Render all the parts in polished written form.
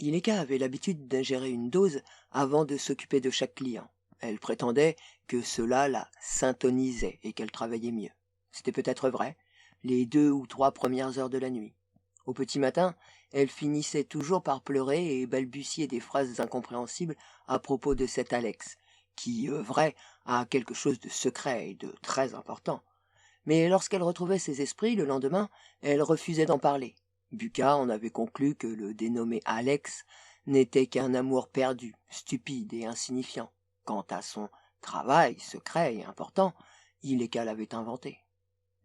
Ileka avait l'habitude d'ingérer une dose avant de s'occuper de chaque client. Elle prétendait que cela la syntonisait et qu'elle travaillait mieux. C'était peut-être vrai, les 2 ou 3 premières heures de la nuit. Au petit matin, elle finissait toujours par pleurer et balbutier des phrases incompréhensibles à propos de cet Alex, qui, vrai, a quelque chose de secret et de très important. Mais lorsqu'elle retrouvait ses esprits le lendemain, elle refusait d'en parler. Bucca en avait conclu que le dénommé Alex n'était qu'un amour perdu, stupide et insignifiant. Quant à son travail secret et important, Ileka l'avait inventé.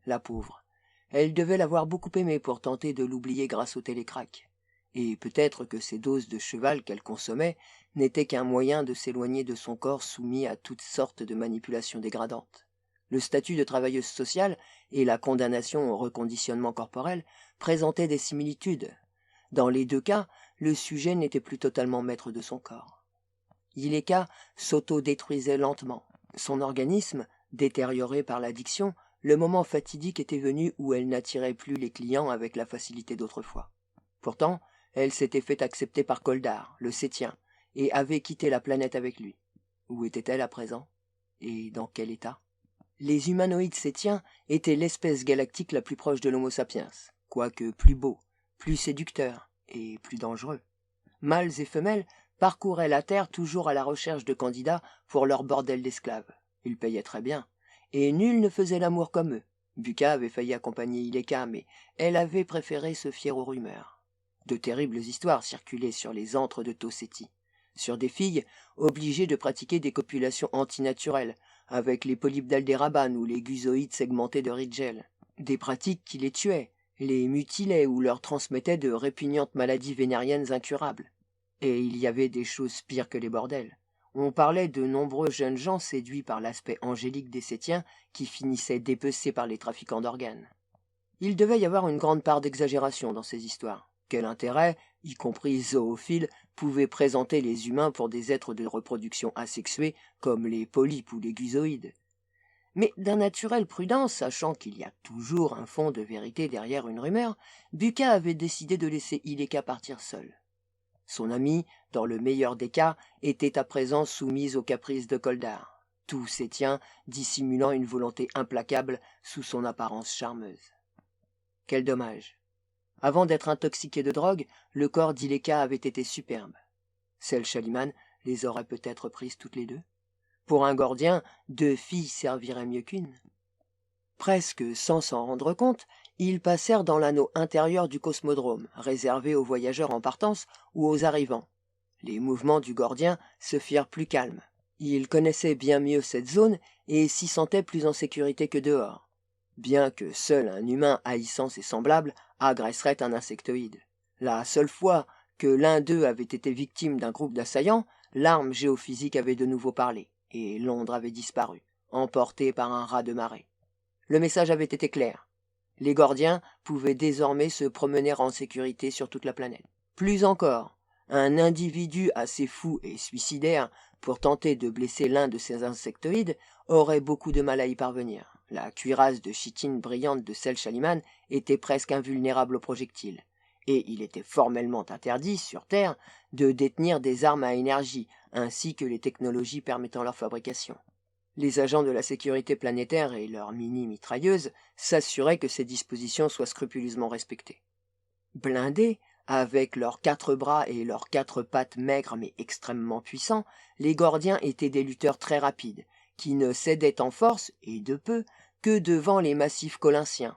La pauvre, elle devait l'avoir beaucoup aimé pour tenter de l'oublier grâce au télécrack. Et peut-être que ces doses de cheval qu'elle consommait n'étaient qu'un moyen de s'éloigner de son corps soumis à toutes sortes de manipulations dégradantes. Le statut de travailleuse sociale et la condamnation au reconditionnement corporel présentaient des similitudes. Dans les 2 cas, le sujet n'était plus totalement maître de son corps. Ileka s'auto-détruisait lentement. Son organisme, détérioré par l'addiction, le moment fatidique était venu où elle n'attirait plus les clients avec la facilité d'autrefois. Pourtant, elle s'était fait accepter par Koldar, le Sétien, et avait quitté la planète avec lui. Où était-elle à présent? Et dans quel état? Les humanoïdes sétiens étaient l'espèce galactique la plus proche de l'Homo sapiens, quoique plus beau, plus séducteur et plus dangereux. Mâles et femelles parcouraient la Terre toujours à la recherche de candidats pour leur bordel d'esclaves. Ils payaient très bien, et nul ne faisait l'amour comme eux. Bucca avait failli accompagner Ileka, mais elle avait préféré se fier aux rumeurs. De terribles histoires circulaient sur les antres de Toseti, sur des filles obligées de pratiquer des copulations antinaturelles, avec les polypes d'Aldéraban ou les gusoïdes segmentés de Rigel, des pratiques qui les tuaient, les mutilaient ou leur transmettaient de répugnantes maladies vénériennes incurables. Et il y avait des choses pires que les bordels. On parlait de nombreux jeunes gens séduits par l'aspect angélique des Sétiens qui finissaient dépecés par les trafiquants d'organes. Il devait y avoir une grande part d'exagération dans ces histoires. Quel intérêt, y compris zoophile, pouvaient présenter les humains pour des êtres de reproduction asexués comme les polypes ou les gusoïdes? Mais d'un naturel prudent, sachant qu'il y a toujours un fond de vérité derrière une rumeur, Bucca avait décidé de laisser Ileka partir seule. Son amie, dans le meilleur des cas, était à présent soumise aux caprices de Koldar, tout Sétien dissimulant une volonté implacable sous son apparence charmeuse. Quel dommage! Avant d'être intoxiqué de drogue, le corps d'Ileka avait été superbe. Celle Shaliman les aurait peut-être prises toutes les 2. Pour un gordien, 2 filles serviraient mieux qu'1. Presque sans s'en rendre compte, ils passèrent dans l'anneau intérieur du cosmodrome, réservé aux voyageurs en partance ou aux arrivants. Les mouvements du gordien se firent plus calmes. Il connaissait bien mieux cette zone et s'y sentait plus en sécurité que dehors, bien que seul un humain haïssant ses semblables agresserait un insectoïde. La seule fois que l'un d'eux avait été victime d'un groupe d'assaillants, l'arme géophysique avait de nouveau parlé, et Londres avait disparu, emporté par un raz de marée. Le message avait été clair. Les Gordiens pouvaient désormais se promener en sécurité sur toute la planète. Plus encore, un individu assez fou et suicidaire pour tenter de blesser l'un de ces insectoïdes aurait beaucoup de mal à y parvenir. La cuirasse de chitine brillante de Sel Shaliman était presque invulnérable aux projectiles, et il était formellement interdit, sur Terre, de détenir des armes à énergie, ainsi que les technologies permettant leur fabrication. Les agents de la sécurité planétaire et leurs mini-mitrailleuses s'assuraient que ces dispositions soient scrupuleusement respectées. Blindés, avec leurs 4 bras et leurs 4 pattes maigres mais extrêmement puissants, les Gordiens étaient des lutteurs très rapides, qui ne cédaient en force, et de peu, que devant les massifs collinsiens.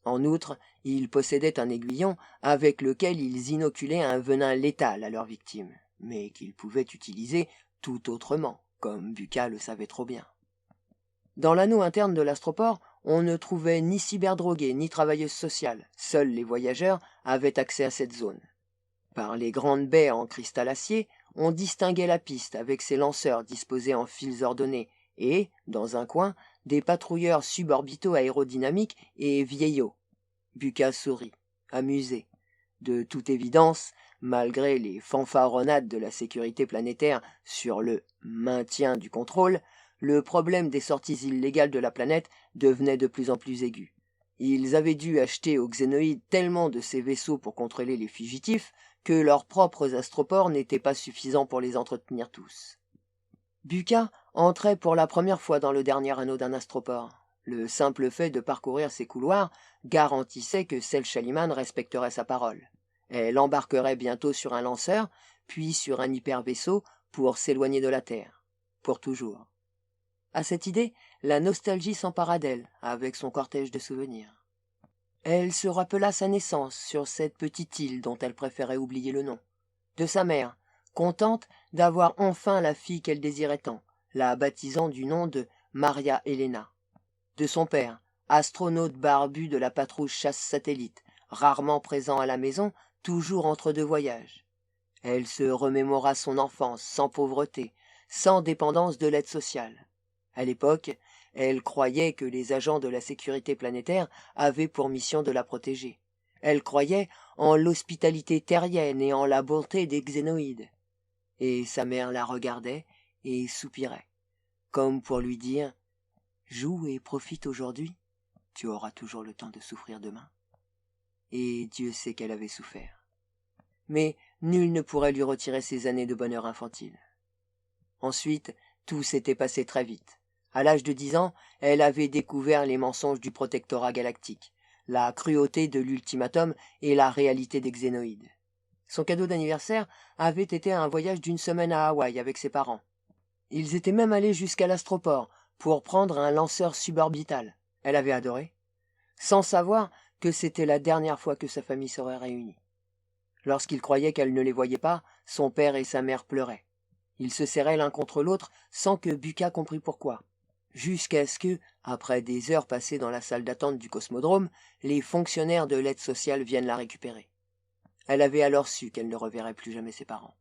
En outre, ils possédaient un aiguillon avec lequel ils inoculaient un venin létal à leurs victimes, mais qu'ils pouvaient utiliser tout autrement, comme Bucca le savait trop bien. Dans l'anneau interne de l'astroport, on ne trouvait ni cyberdrogués ni travailleuses sociales. Seuls les voyageurs avaient accès à cette zone. Par les grandes baies en cristal acier, on distinguait la piste avec ses lanceurs disposés en fils ordonnés et, dans un coin, des patrouilleurs suborbitaux aérodynamiques et vieillots. Bucca sourit, amusé. De toute évidence, malgré les fanfaronnades de la sécurité planétaire sur le maintien du contrôle, le problème des sorties illégales de la planète devenait de plus en plus aigu. Ils avaient dû acheter aux Xénoïdes tellement de ces vaisseaux pour contrôler les fugitifs que leurs propres astroports n'étaient pas suffisants pour les entretenir tous. Buka entrait pour la première fois dans le dernier anneau d'un astroport. Le simple fait de parcourir ces couloirs garantissait que Sel Shaliman respecterait sa parole. Elle embarquerait bientôt sur un lanceur, puis sur un hypervaisseau pour s'éloigner de la Terre. Pour toujours. À cette idée, la nostalgie s'empara d'elle, avec son cortège de souvenirs. Elle se rappela sa naissance sur cette petite île dont elle préférait oublier le nom. De sa mère, contente d'avoir enfin la fille qu'elle désirait tant, la baptisant du nom de Maria Elena. De son père, astronaute barbu de la patrouille chasse-satellite, rarement présent à la maison, toujours entre deux voyages. Elle se remémora son enfance sans pauvreté, sans dépendance de l'aide sociale. À l'époque, elle croyait que les agents de la sécurité planétaire avaient pour mission de la protéger. Elle croyait en l'hospitalité terrienne et en la bonté des Xénoïdes. Et sa mère la regardait et soupirait, comme pour lui dire « Joue et profite aujourd'hui, tu auras toujours le temps de souffrir demain. » Et Dieu sait qu'elle avait souffert. Mais nul ne pourrait lui retirer ses années de bonheur infantile. Ensuite, tout s'était passé très vite. À l'âge de 10 ans, elle avait découvert les mensonges du protectorat galactique, la cruauté de l'ultimatum et la réalité des Xénoïdes. Son cadeau d'anniversaire avait été un voyage d'1 semaine à Hawaï avec ses parents. Ils étaient même allés jusqu'à l'astroport pour prendre un lanceur suborbital. Elle avait adoré, sans savoir que c'était la dernière fois que sa famille serait réunie. Lorsqu'il croyait qu'elle ne les voyait pas, son père et sa mère pleuraient. Ils se serraient l'un contre l'autre sans que Buka comprît pourquoi. Jusqu'à ce que, après des heures passées dans la salle d'attente du cosmodrome, les fonctionnaires de l'aide sociale viennent la récupérer. Elle avait alors su qu'elle ne reverrait plus jamais ses parents.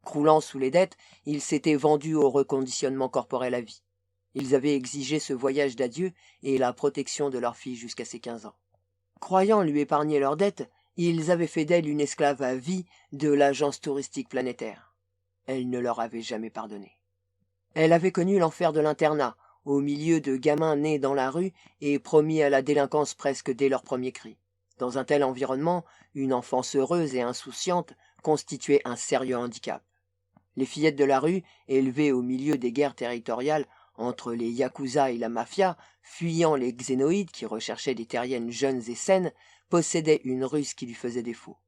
Croulant sous les dettes, ils s'étaient vendus au reconditionnement corporel à vie. Ils avaient exigé ce voyage d'adieu et la protection de leur fille jusqu'à ses 15 ans. Croyant lui épargner leurs dettes, ils avaient fait d'elle une esclave à vie de l'agence touristique planétaire. Elle ne leur avait jamais pardonné. Elle avait connu l'enfer de l'internat, au milieu de gamins nés dans la rue et promis à la délinquance presque dès leur premier cri. Dans un tel environnement, une enfance heureuse et insouciante constituait un sérieux handicap. Les fillettes de la rue, élevées au milieu des guerres territoriales entre les yakuza et la mafia, fuyant les xénoïdes qui recherchaient des terriennes jeunes et saines, possédaient une ruse qui lui faisait défaut.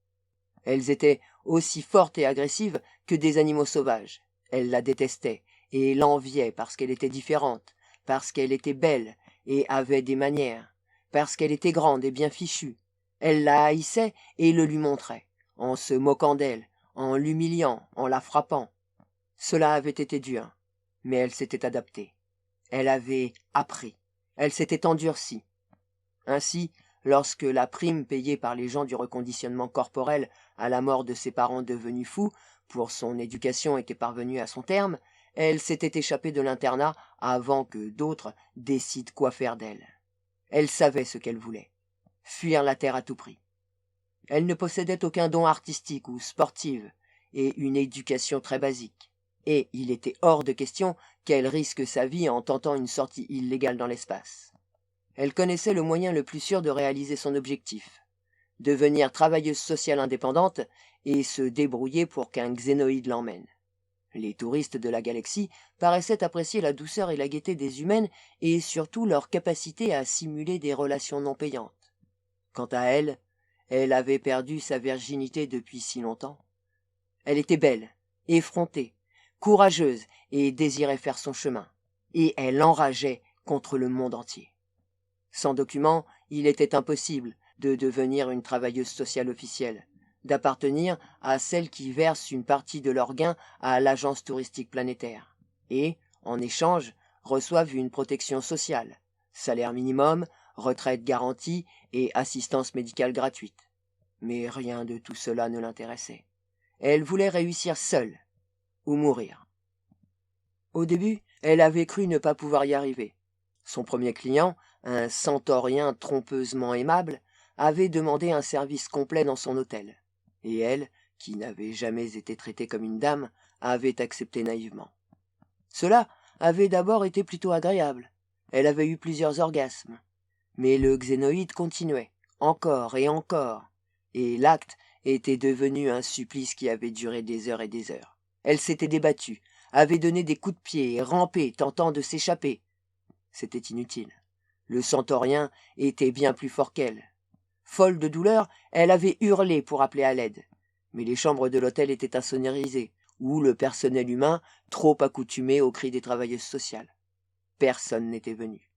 Elles étaient aussi fortes et agressives que des animaux sauvages. Elles la détestaient et l'enviaient parce qu'elle était différente, parce qu'elle était belle et avait des manières, parce qu'elle était grande et bien fichue. Elles la haïssaient et le lui montraient, en se moquant d'elle, en l'humiliant, en la frappant. Cela avait été dur, mais elle s'était adaptée. Elle avait appris. Elle s'était endurcie. Ainsi, lorsque la prime payée par les gens du reconditionnement corporel à la mort de ses parents devenus fous pour son éducation était parvenue à son terme, elle s'était échappée de l'internat avant que d'autres décident quoi faire d'elle. Elle savait ce qu'elle voulait. Fuir la terre à tout prix. Elle ne possédait aucun don artistique ou sportif et une éducation très basique. Et il était hors de question qu'elle risque sa vie en tentant une sortie illégale dans l'espace. Elle connaissait le moyen le plus sûr de réaliser son objectif, devenir travailleuse sociale indépendante et se débrouiller pour qu'un xénoïde l'emmène. Les touristes de la galaxie paraissaient apprécier la douceur et la gaieté des humaines et surtout leur capacité à simuler des relations non payantes. Quant à elle, elle avait perdu sa virginité depuis si longtemps. Elle était belle, effrontée, courageuse et désirait faire son chemin, et elle enrageait contre le monde entier. Sans document, il était impossible de devenir une travailleuse sociale officielle, d'appartenir à celles qui versent une partie de leurs gains à l'agence touristique planétaire, et, en échange, reçoivent une protection sociale, salaire minimum, retraite garantie et assistance médicale gratuite. Mais rien de tout cela ne l'intéressait. Elle voulait réussir seule, ou mourir. Au début, elle avait cru ne pas pouvoir y arriver. Son premier client, un centaurien trompeusement aimable, avait demandé un service complet dans son hôtel, et elle, qui n'avait jamais été traitée comme une dame, avait accepté naïvement. Cela avait d'abord été plutôt agréable. Elle avait eu plusieurs orgasmes. Mais le xénoïde continuait, encore, et l'acte était devenu un supplice qui avait duré des heures et des heures. Elle s'était débattue, avait donné des coups de pied et rampé, tentant de s'échapper. C'était inutile. Le centaurien était bien plus fort qu'elle. Folle de douleur, elle avait hurlé pour appeler à l'aide. Mais les chambres de l'hôtel étaient insonorisées, ou le personnel humain trop accoutumé aux cris des travailleuses sociales. Personne n'était venu.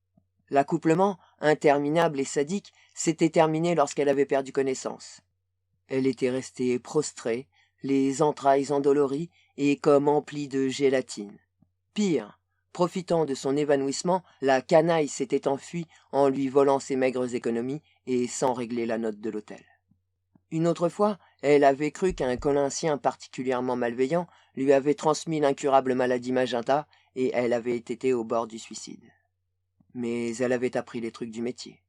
L'accouplement, interminable et sadique, s'était terminé lorsqu'elle avait perdu connaissance. Elle était restée prostrée, les entrailles endolories et comme emplies de gélatine. Pire, profitant de son évanouissement, la canaille s'était enfuie en lui volant ses maigres économies et sans régler la note de l'hôtel. Une autre fois, elle avait cru qu'un Colincien particulièrement malveillant lui avait transmis l'incurable maladie Magenta et elle avait été au bord du suicide. Mais elle avait appris les trucs du métier.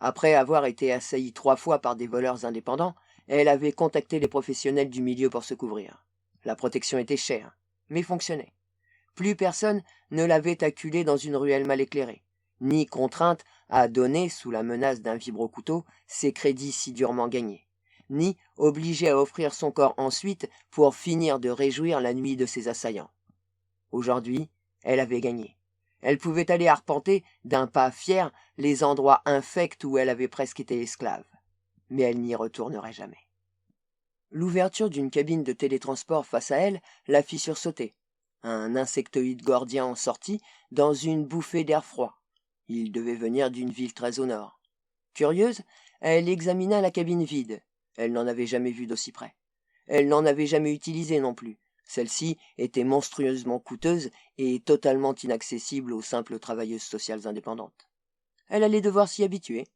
Après avoir été assaillie 3 fois par des voleurs indépendants, elle avait contacté les professionnels du milieu pour se couvrir. La protection était chère, mais fonctionnait. Plus personne ne l'avait acculée dans une ruelle mal éclairée, ni contrainte à donner, sous la menace d'un vibro-couteau, ses crédits si durement gagnés, ni obligée à offrir son corps ensuite pour finir de réjouir la nuit de ses assaillants. Aujourd'hui, elle avait gagné. Elle pouvait aller arpenter d'un pas fier les endroits infects où elle avait presque été esclave. Mais elle n'y retournerait jamais. L'ouverture d'une cabine de télétransport face à elle la fit sursauter. Un insectoïde gordien en sortit dans une bouffée d'air froid. Il devait venir d'une ville très au nord. Curieuse, elle examina la cabine vide. Elle n'en avait jamais vu d'aussi près. Elle n'en avait jamais utilisé non plus. Celle-ci était monstrueusement coûteuse et totalement inaccessible aux simples travailleuses sociales indépendantes. Elle allait devoir s'y habituer.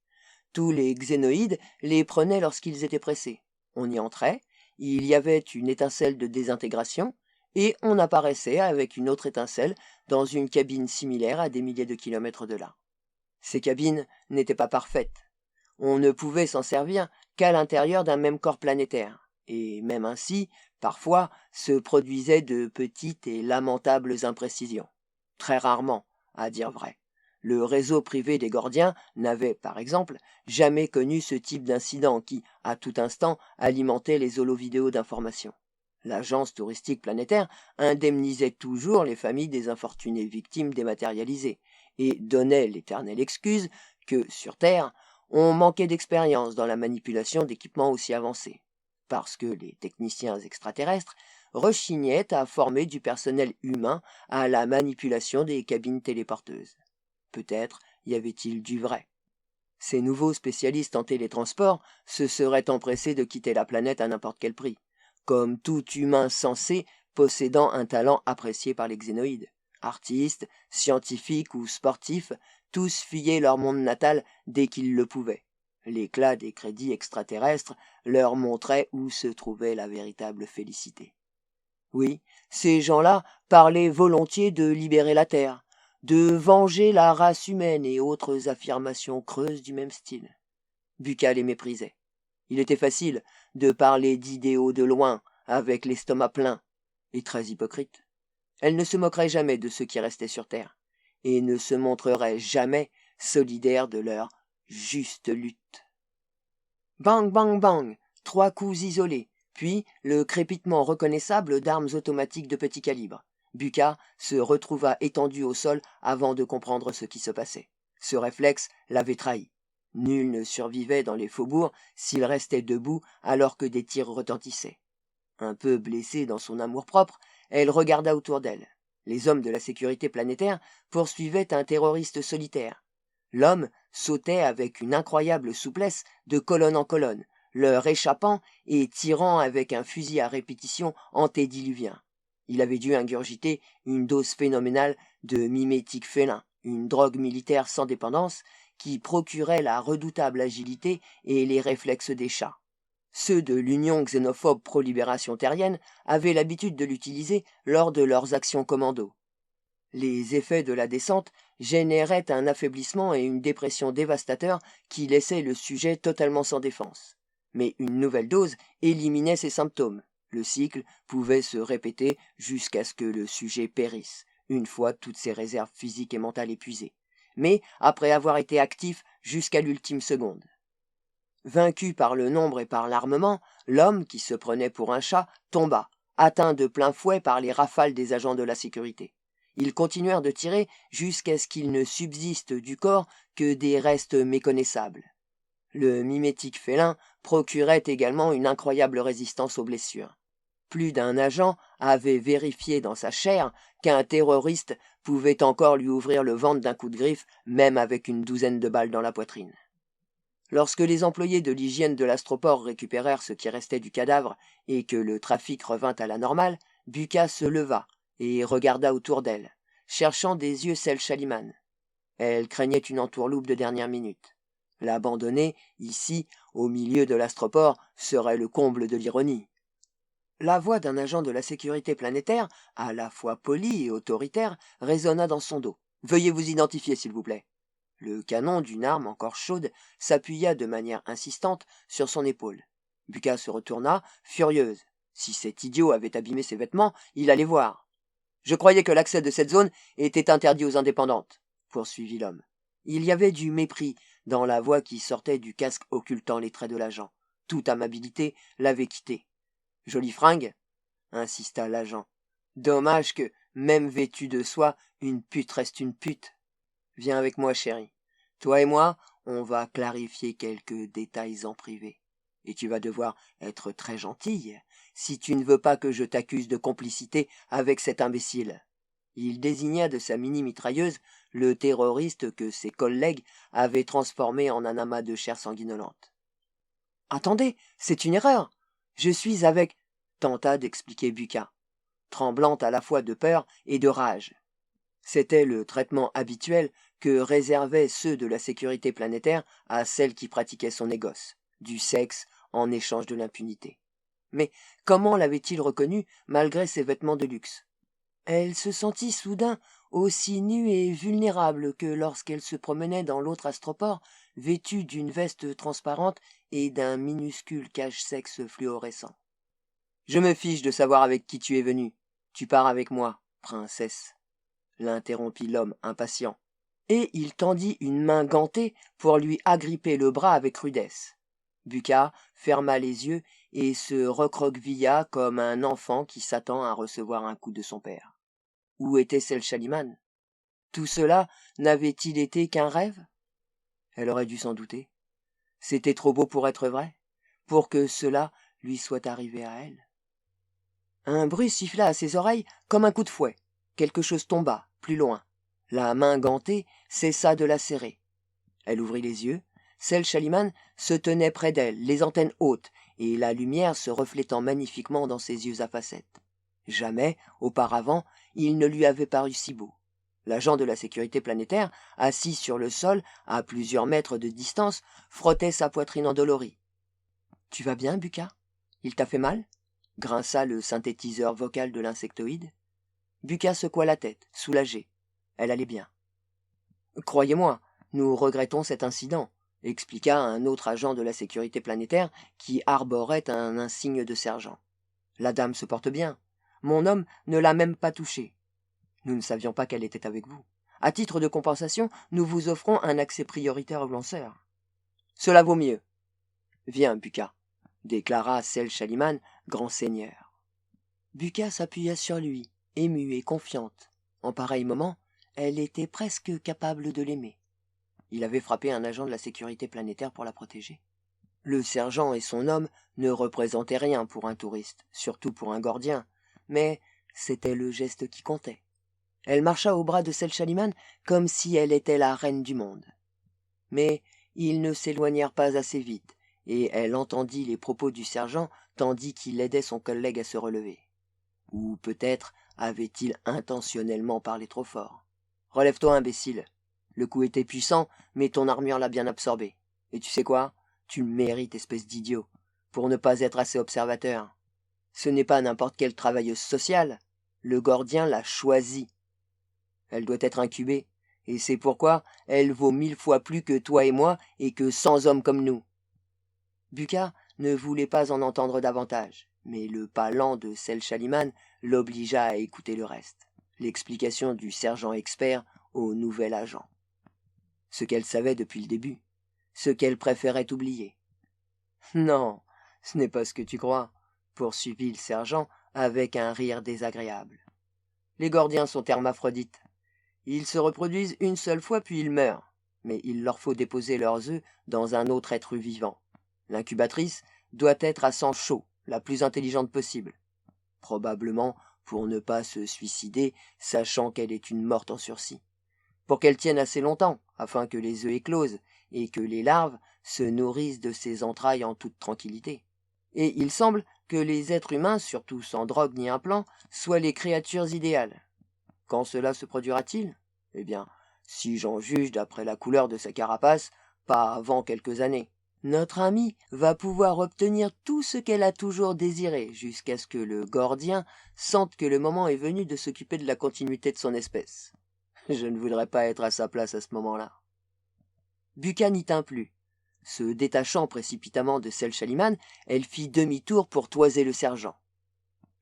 Tous les xénoïdes les prenaient lorsqu'ils étaient pressés. On y entrait, il y avait une étincelle de désintégration, et on apparaissait avec une autre étincelle dans une cabine similaire à des milliers de kilomètres de là. Ces cabines n'étaient pas parfaites. On ne pouvait s'en servir qu'à l'intérieur d'un même corps planétaire, et même ainsi, parfois, se produisaient de petites et lamentables imprécisions. Très rarement, à dire vrai. Le réseau privé des Gordiens n'avait, par exemple, jamais connu ce type d'incident qui, à tout instant, alimentait les holovidéos d'information. L'agence touristique planétaire indemnisait toujours les familles des infortunées victimes dématérialisées et donnait l'éternelle excuse que, sur Terre, on manquait d'expérience dans la manipulation d'équipements aussi avancés, parce que les techniciens extraterrestres rechignaient à former du personnel humain à la manipulation des cabines téléporteuses. Peut-être y avait-il du vrai. Ces nouveaux spécialistes en télétransport se seraient empressés de quitter la planète à n'importe quel prix, comme tout humain sensé possédant un talent apprécié par les xénoïdes. Artistes, scientifiques ou sportifs, tous fuyaient leur monde natal dès qu'ils le pouvaient. L'éclat des crédits extraterrestres leur montrait où se trouvait la véritable félicité. Oui, ces gens-là parlaient volontiers de libérer la Terre, de venger la race humaine et autres affirmations creuses du même style. Bucca les méprisait. Il était facile de parler d'idéaux de loin, avec l'estomac plein, et très hypocrite. Elle ne se moquerait jamais de ceux qui restaient sur Terre, et ne se montrerait jamais solidaire de leur juste lutte. Bang, bang, bang, 3 coups isolés, puis le crépitement reconnaissable d'armes automatiques de petit calibre. Bucca se retrouva étendu au sol avant de comprendre ce qui se passait. Ce réflexe l'avait trahi. Nul ne survivait dans les faubourgs s'il restait debout alors que des tirs retentissaient. Un peu blessée dans son amour-propre, elle regarda autour d'elle. Les hommes de la sécurité planétaire poursuivaient un terroriste solitaire. L'homme sautait avec une incroyable souplesse de colonne en colonne, leur échappant et tirant avec un fusil à répétition antédiluvien. Il avait dû ingurgiter une dose phénoménale de mimétique félin, une drogue militaire sans dépendance qui procurait la redoutable agilité et les réflexes des chats. Ceux de l'Union xénophobe pro-libération terrienne avaient l'habitude de l'utiliser lors de leurs actions commando. Les effets de la descente généraient un affaiblissement et une dépression dévastateurs qui laissaient le sujet totalement sans défense. Mais une nouvelle dose éliminait ces symptômes. Le cycle pouvait se répéter jusqu'à ce que le sujet périsse, une fois toutes ses réserves physiques et mentales épuisées. mais après avoir été actif jusqu'à l'ultime seconde. Vaincu par le nombre et par l'armement, l'homme, qui se prenait pour un chat, tomba, atteint de plein fouet par les rafales des agents de la sécurité. Ils continuèrent de tirer jusqu'à ce qu'il ne subsiste du corps que des restes méconnaissables. Le mimétique félin procurait également une incroyable résistance aux blessures. Plus d'un agent avait vérifié dans sa chair qu'un terroriste pouvait encore lui ouvrir le ventre d'un coup de griffe, même avec une douzaine de balles dans la poitrine. Lorsque les employés de l'hygiène de l'astroport récupérèrent ce qui restait du cadavre et que le trafic revint à la normale, Buka se leva et regarda autour d'elle, cherchant des yeux Sel Shaliman. Elle craignait une entourloupe de dernière minute. L'abandonner, ici, au milieu de l'astroport, serait le comble de l'ironie. La voix d'un agent de la sécurité planétaire, à la fois poli et autoritaire, résonna dans son dos. « Veuillez vous identifier, s'il vous plaît. » Le canon d'une arme encore chaude s'appuya de manière insistante sur son épaule. Buka se retourna, furieuse. Si cet idiot avait abîmé ses vêtements, il allait voir. « Je croyais que l'accès de cette zone était interdit aux indépendantes, » poursuivit l'homme. Il y avait du mépris dans la voix qui sortait du casque occultant les traits de l'agent. Toute amabilité l'avait quitté. « Jolie fringue » insista l'agent. « Dommage que, même vêtue de soie, une pute reste une pute. Viens avec moi, chérie. Toi et moi, on va clarifier quelques détails en privé. Et tu vas devoir être très gentille si tu ne veux pas que je t'accuse de complicité avec cet imbécile. » Il désigna de sa mini-mitrailleuse le terroriste que ses collègues avaient transformé en un amas de chair sanguinolente. « Attendez, c'est une erreur. Je suis avec... » tenta d'expliquer Buka, tremblante à la fois de peur et de rage. C'était le traitement habituel que réservaient ceux de la sécurité planétaire à celles qui pratiquaient son négoce, du sexe en échange de l'impunité. Mais comment l'avait-il reconnue malgré ses vêtements de luxe? Elle se sentit soudain aussi nue et vulnérable que lorsqu'elle se promenait dans l'autre astroport, vêtue d'une veste transparente et d'un minuscule cache-sexe fluorescent. « Je me fiche de savoir avec qui tu es venue. Tu pars avec moi, princesse. » l'interrompit l'homme impatient, et il tendit une main gantée pour lui agripper le bras avec rudesse. Buka ferma les yeux et se recroquevilla comme un enfant qui s'attend à recevoir un coup de son père. Où était Sel Shaliman? Tout cela n'avait-il été qu'un rêve? Elle aurait dû s'en douter. C'était trop beau pour être vrai, pour que cela lui soit arrivé à elle. Un bruit siffla à ses oreilles comme un coup de fouet. Quelque chose tomba, plus loin. La main gantée cessa de la serrer. Elle ouvrit les yeux. Sel Shaliman se tenait près d'elle, les antennes hautes, et la lumière se reflétant magnifiquement dans ses yeux à facettes. Jamais, auparavant, il ne lui avait paru si beau. L'agent de la sécurité planétaire, assis sur le sol, à plusieurs mètres de distance, frottait sa poitrine endolorie. « Tu vas bien, Buka? Il t'a fait mal ?» grinça le synthétiseur vocal de l'insectoïde. Buka secoua la tête, soulagée. Elle allait bien. « Croyez-moi, nous regrettons cet incident, » expliqua un autre agent de la sécurité planétaire qui arborait un insigne de sergent. « La dame se porte bien. Mon homme ne l'a même pas touchée. Nous ne savions pas qu'elle était avec vous. À titre de compensation, nous vous offrons un accès prioritaire au lanceur. »« Cela vaut mieux. »« Viens, Buka, » déclara Sel Shaliman, grand seigneur. Buka s'appuya sur lui, émue et confiante. En pareil moment, elle était presque capable de l'aimer. Il avait frappé un agent de la sécurité planétaire pour la protéger. Le sergent et son homme ne représentaient rien pour un touriste, surtout pour un gordien, mais c'était le geste qui comptait. Elle marcha au bras de Sel Shaliman comme si elle était la reine du monde. Mais ils ne s'éloignèrent pas assez vite, et elle entendit les propos du sergent tandis qu'il aidait son collègue à se relever. Ou peut-être avait-il intentionnellement parlé trop fort. « Relève-toi, imbécile. Le coup était puissant, mais ton armure l'a bien absorbé. Et tu sais quoi? Tu le mérites, espèce d'idiot, pour ne pas être assez observateur. Ce n'est pas n'importe quelle travailleuse sociale. Le gordien l'a choisie. Elle doit être incubée, et c'est pourquoi elle vaut 1000 fois plus que toi et moi et que 100 hommes comme nous. » Buka ne voulait pas en entendre davantage, mais le pas lent de Sel Shaliman l'obligea à écouter le reste, l'explication du sergent expert au nouvel agent. ce qu'elle savait depuis le début, ce qu'elle préférait oublier. Non, ce n'est pas ce que tu crois, poursuivit le sergent avec un rire désagréable. Les Gordiens sont hermaphrodites. Ils se reproduisent une seule fois puis ils meurent, mais il leur faut déposer leurs œufs dans un autre être vivant. L'incubatrice doit être à sang chaud, la plus intelligente possible. Probablement pour ne pas se suicider, sachant qu'elle est une morte en sursis. Pour qu'elle tienne assez longtemps, afin que les œufs éclosent, et que les larves se nourrissent de ses entrailles en toute tranquillité. Et il semble que les êtres humains, surtout sans drogue ni implant, soient les créatures idéales. Quand cela se produira-t-il? Eh bien, si j'en juge d'après la couleur de sa carapace, pas avant quelques années. Notre amie va pouvoir obtenir tout ce qu'elle a toujours désiré, jusqu'à ce que le Gordien sente que le moment est venu de s'occuper de la continuité de son espèce. Je ne voudrais pas être à sa place à ce moment-là. Bucca n'y tint plus. Se détachant précipitamment de Sel Shaliman, elle fit demi-tour pour toiser le sergent.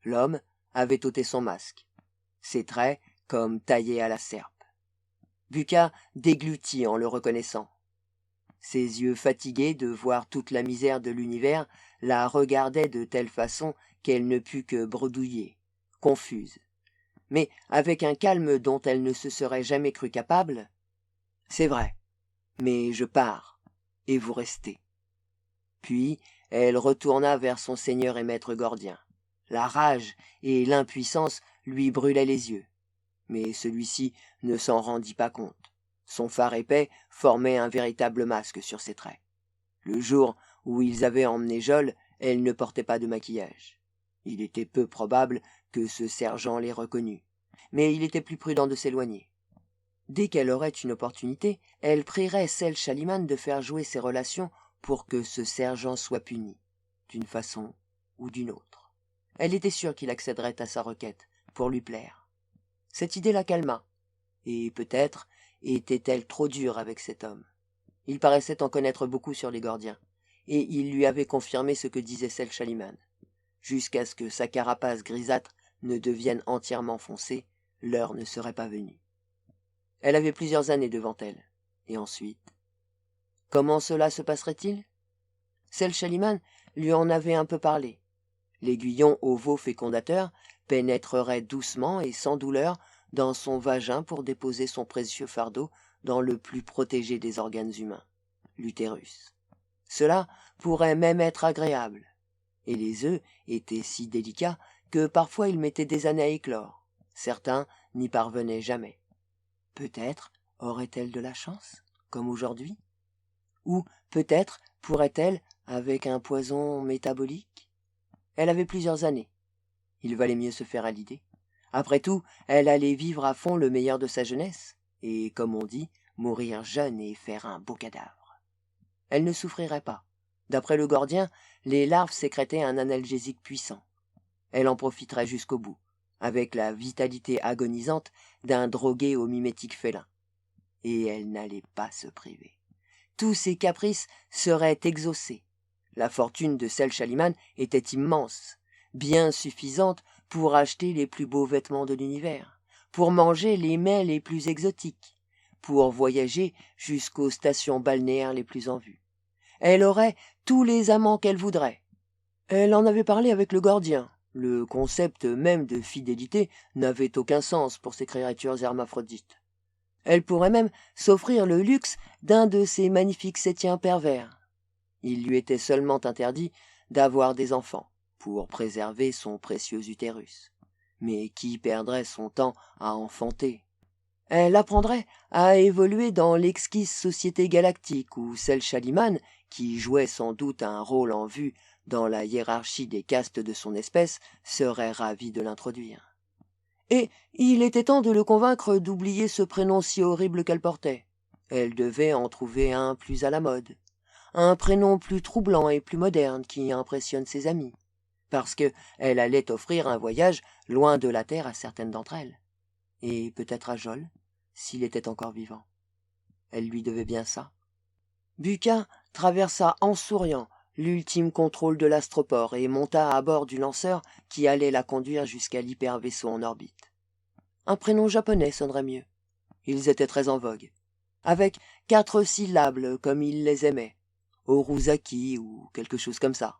L'homme avait ôté son masque, ses traits comme taillés à la serpe. Bucca déglutit en le reconnaissant. Ses yeux fatigués de voir toute la misère de l'univers la regardaient de telle façon qu'elle ne put que bredouiller, confuse, mais avec un calme dont elle ne se serait jamais crue capable. « C'est vrai, mais je pars, et vous restez. » Puis elle retourna vers son seigneur et maître Gordien. La rage et l'impuissance lui brûlaient les yeux, mais celui-ci ne s'en rendit pas compte. Son phare épais formait un véritable masque sur ses traits. Le jour où ils avaient emmené Jolle, elle ne portait pas de maquillage. Il était peu probable que ce sergent les reconnût, mais il était plus prudent de s'éloigner. Dès qu'elle aurait une opportunité, elle prierait Sel Shaliman de faire jouer ses relations pour que ce sergent soit puni, d'une façon ou d'une autre. Elle était sûre qu'il accéderait à sa requête, pour lui plaire. Cette idée la calma, et peut-être était-elle trop dure avec cet homme. Il paraissait en connaître beaucoup sur les Gordiens, et il lui avait confirmé ce que disait Sel Shaliman. Jusqu'à ce que sa carapace grisâtre ne devienne entièrement foncée, l'heure ne serait pas venue. Elle avait plusieurs années devant elle, et ensuite... Comment cela se passerait-il? Sel Shaliman lui en avait un peu parlé. L'aiguillon ovaux fécondateur pénétrerait doucement et sans douleur dans son vagin pour déposer son précieux fardeau dans le plus protégé des organes humains, l'utérus. Cela pourrait même être agréable, et les œufs étaient si délicats que parfois ils mettaient des années à éclore. Certains n'y parvenaient jamais. Peut-être aurait-elle de la chance, comme aujourd'hui? Ou peut-être pourrait-elle avec un poison métabolique? Elle avait plusieurs années. Il valait mieux se faire à l'idée. Après tout, elle allait vivre à fond le meilleur de sa jeunesse, et, comme on dit, mourir jeune et faire un beau cadavre. Elle ne souffrirait pas. D'après le Gordien, les larves sécrétaient un analgésique puissant. Elle en profiterait jusqu'au bout, avec la vitalité agonisante d'un drogué au mimétique félin. Et elle n'allait pas se priver. Tous ses caprices seraient exaucés. La fortune de Sel Shaliman était immense, bien suffisante pour acheter les plus beaux vêtements de l'univers, pour manger les mets les plus exotiques, pour voyager jusqu'aux stations balnéaires les plus en vue. Elle aurait tous les amants qu'elle voudrait. Elle en avait parlé avec le Gordien. Le concept même de fidélité n'avait aucun sens pour ces créatures hermaphrodites. Elle pourrait même s'offrir le luxe d'un de ces magnifiques sétiens pervers. Il lui était seulement interdit d'avoir des enfants, pour préserver son précieux utérus. Mais qui perdrait son temps à enfanter? Elle apprendrait à évoluer dans l'exquise société galactique où Sel Shaliman, qui jouait sans doute un rôle en vue dans la hiérarchie des castes de son espèce, serait ravi de l'introduire. Et il était temps de le convaincre d'oublier ce prénom si horrible qu'elle portait. Elle devait en trouver un plus à la mode, un prénom plus troublant et plus moderne qui impressionne ses amis, parce que elle allait offrir un voyage loin de la terre à certaines d'entre elles, et peut-être à Jolle, s'il était encore vivant. Elle lui devait bien ça. Bucca traversa en souriant l'ultime contrôle de l'astroport et monta à bord du lanceur qui allait la conduire jusqu'à l'hypervaisseau en orbite. Un prénom japonais sonnerait mieux. Ils étaient très en vogue. avec 4 syllabes comme il les aimait, Oruzaki ou quelque chose comme ça.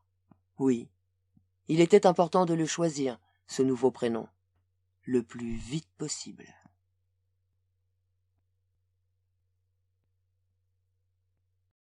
Oui, il était important de le choisir, ce nouveau prénom, le plus vite possible.